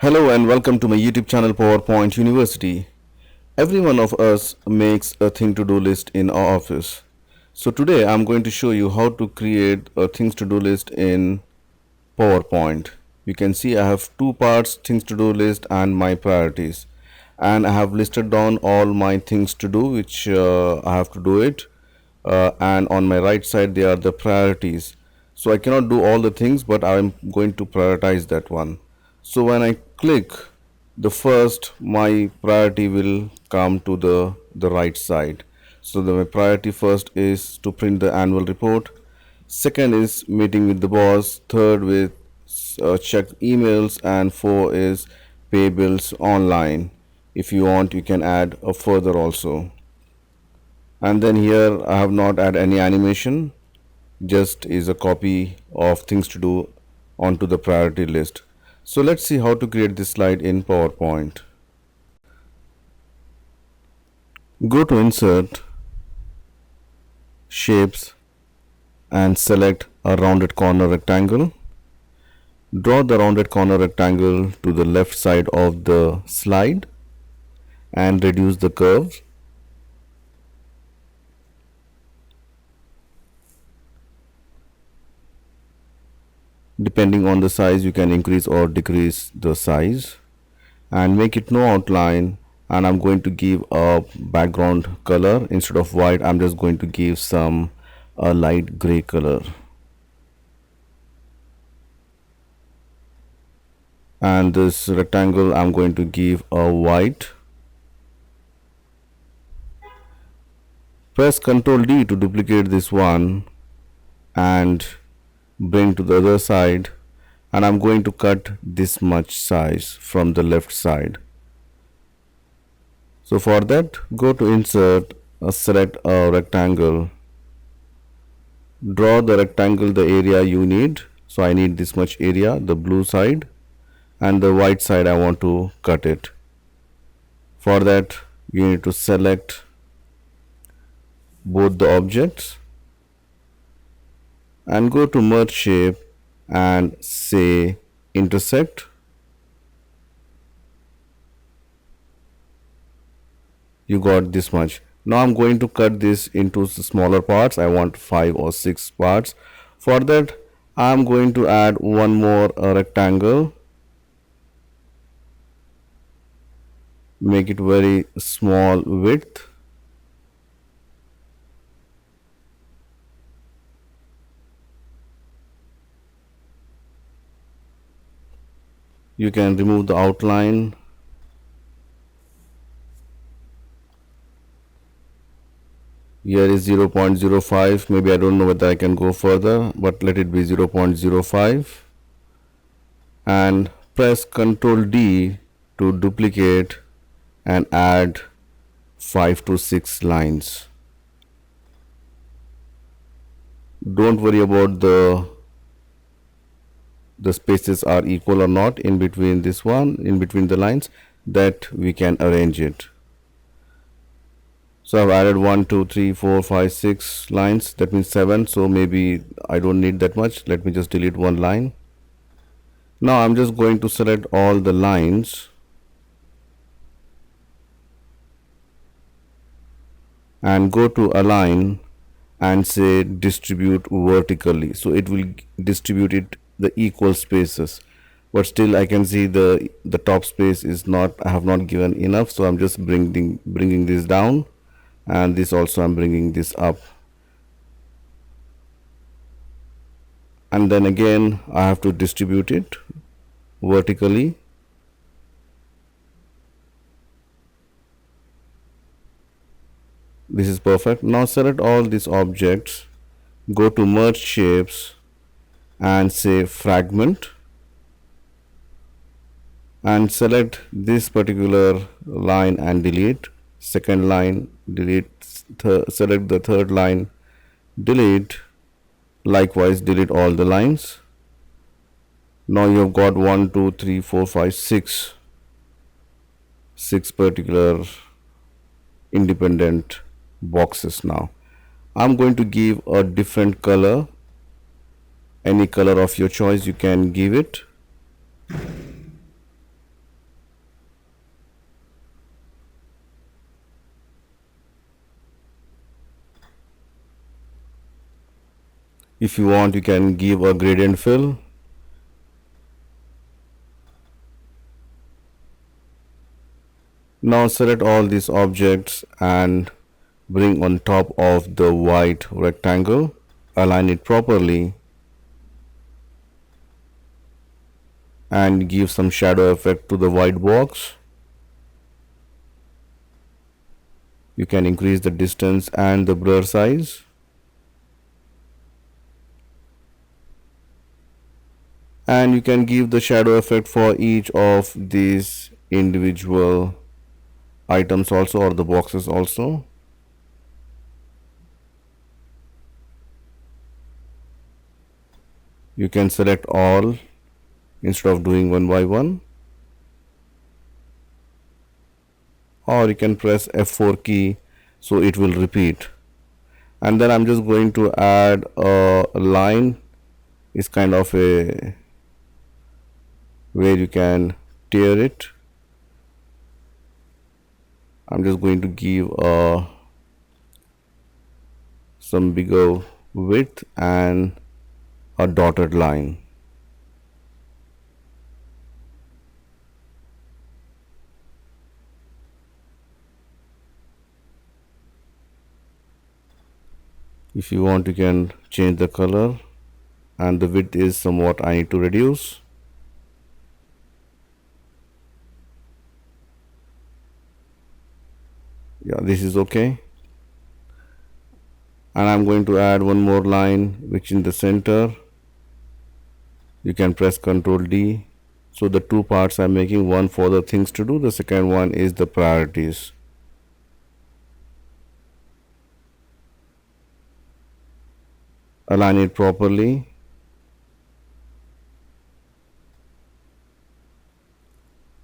Hello and welcome to my YouTube channel PowerPoint University. Every one of us makes a thing to do list in our office. So today I'm going to show you how to create a things to do list in PowerPoint. You can see I have two parts, things to do list and my priorities. And I have listed down all my things to do which I have to do it. And on my right side they are the priorities. So I cannot do all the things, but I'm going to prioritize that one. So when I click the first, my priority will come to the right side. So my priority first is to print the annual report, second is meeting with the boss, third with check emails, and four is pay bills online. If you want, you can add a further also. And then here I have not add any animation, just is a copy of things to do onto the priority list. So let's see how to create this slide in PowerPoint. Go to Insert, Shapes, and select a rounded corner rectangle. Draw the rounded corner rectangle to the left side of the slide and reduce the curves. Depending on the size, you can increase or decrease the size and make it no outline. And I'm going to give a background color. Instead of white, I'm just going to give some a light gray color. And this rectangle I'm going to give a white. Press Ctrl D to duplicate this one and bring to the other side, and I'm going to cut this much size from the left side. So for that, go to Insert, select a rectangle, draw the rectangle the area you need. So I need this much area, the blue side, and the white side I want to cut it. For that, you need to select both the objects and go to merge shape and say intersect. You got this much. Now I'm going to cut this into smaller parts. I want 5 or 6 parts. For that, I'm going to add one more rectangle. Make it very small width. You can remove the outline. Here is 0.05. Maybe I don't know whether I can go further, but let it be 0.05. And press Ctrl D to duplicate and add 5 to 6 lines. Don't worry about the spaces are equal or not in between this one, in between the lines, that we can arrange it. So I've added 1 2 3 4 5 6 lines, that means 7. So maybe I don't need that much. Let me just delete one line. Now I'm just going to select all the lines and go to Align and say distribute vertically. So it will distribute it the equal spaces, but still I can see the top space is not, I have not given enough. So I'm just bringing this down, and this also I'm bringing this up, and then again I have to distribute it vertically. This is perfect. Now select all these objects, go to merge shapes and say fragment, and select this particular line and delete. Second line delete, select the third line, delete. Likewise delete all the lines. Now you have got 1 2 3 4 5 6 particular independent boxes. Now I'm going to give a different color, any color of your choice you can give it. If you want, you can give a gradient fill. Now select all these objects and bring on top of the white rectangle. Align it properly and give some shadow effect to the white box. You can increase the distance and the blur size. And you can give the shadow effect for each of these individual items also, or the boxes also. You can select all instead of doing one by one, or you can press F4 key so it will repeat. And then I'm just going to add a line. It's kind of a where you can tear it. I'm just going to give some bigger width and a dotted line. If you want, you can change the color, and the width is somewhat I need to reduce. Yeah, this is okay. And I'm going to add one more line which in the center. You can press Ctrl D. So the two parts I'm making, one for the things to do, the second one is the priorities. Align it properly.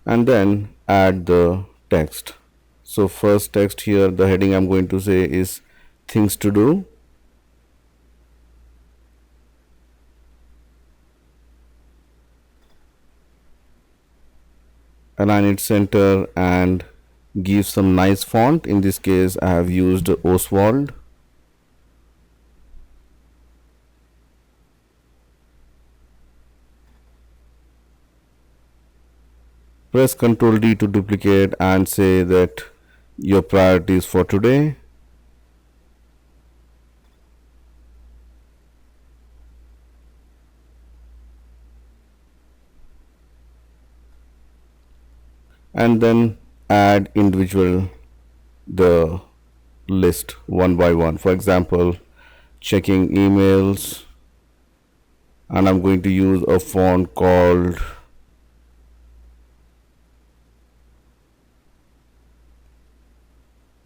And then add the text. So first text here, the heading I'm going to say is things to do. Align it center and give some nice font. In this case I have used Oswald. Press Ctrl D to duplicate and say that your priorities for today. And then add individual the list one by one. For example, checking emails, and I'm going to use a font called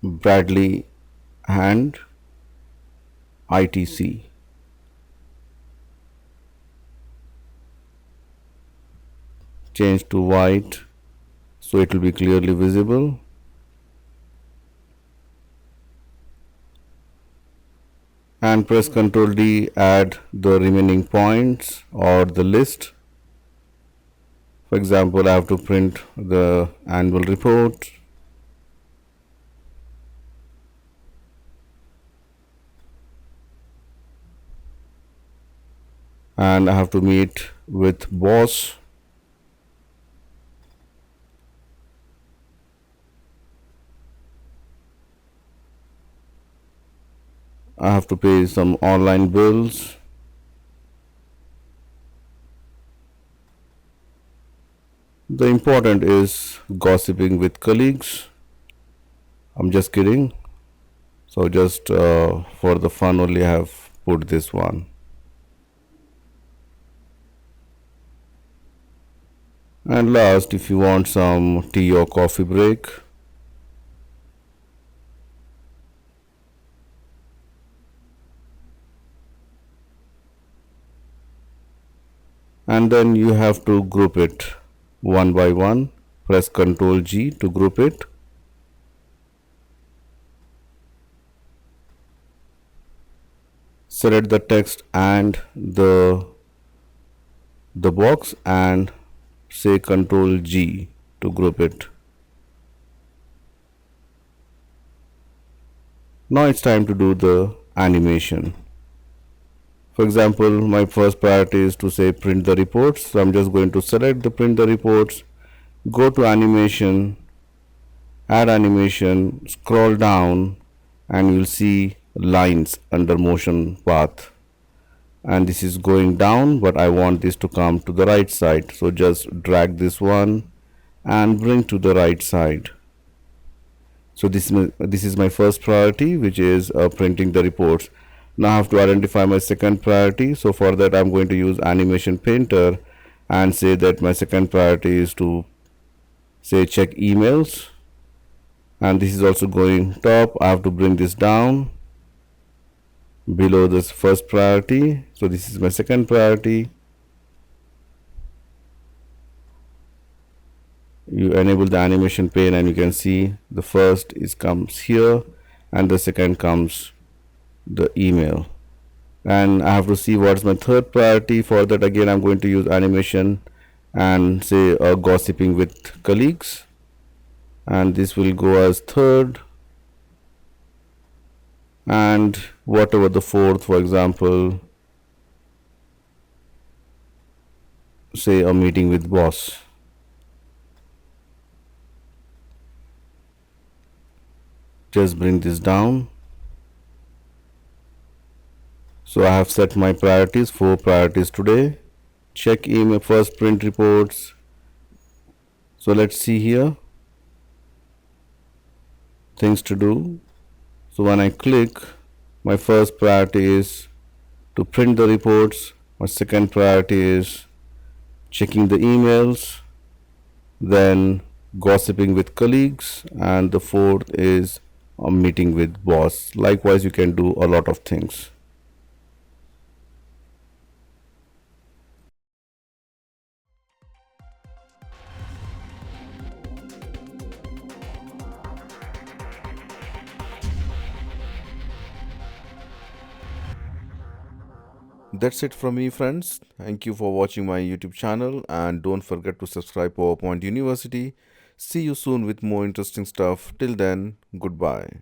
Bradley and ITC. Change to white so it will be clearly visible. And press Ctrl D, add the remaining points or the list. For example, I have to print the annual report. And I have to meet with boss. I have to pay some online bills. The important is gossiping with colleagues. I'm just kidding. So just for the fun only I have put this one. And last, if you want some tea or coffee break, and then you have to group it one by one. Press Ctrl G to group it. Select the text and the box and say Ctrl G to group it. Now it's time to do the animation. For example, my first priority is to say print the reports. So I'm just going to select the print the reports, go to animation, add animation, scroll down, and you'll see lines under motion path. And this is going down, but I want this to come to the right side. So just drag this one and bring to the right side. So this is my first priority, which is printing the reports. Now I have to identify my second priority. So for that I'm going to use animation painter and say that my second priority is to say check emails, and this is also going top. I have to bring this down below this first priority. So this is my second priority. You enable the animation pane and you can see the first is comes here and the second comes the email. And I have to see what's my third priority. For that again I'm going to use animation and say gossiping with colleagues, and this will go as third. And whatever the fourth, for example, say a meeting with boss. Just bring this down. So I have set my priorities, 4 priorities today. Check email, first print reports. So let's see here, things to do. So when I click, my first priority is to print the reports. My second priority is checking the emails, then gossiping with colleagues, and the fourth is a meeting with boss. Likewise, you can do a lot of things. That's it from me, friends. Thank you for watching my YouTube channel, and don't forget to subscribe PowerPoint University. See you soon with more interesting stuff. Till then, goodbye.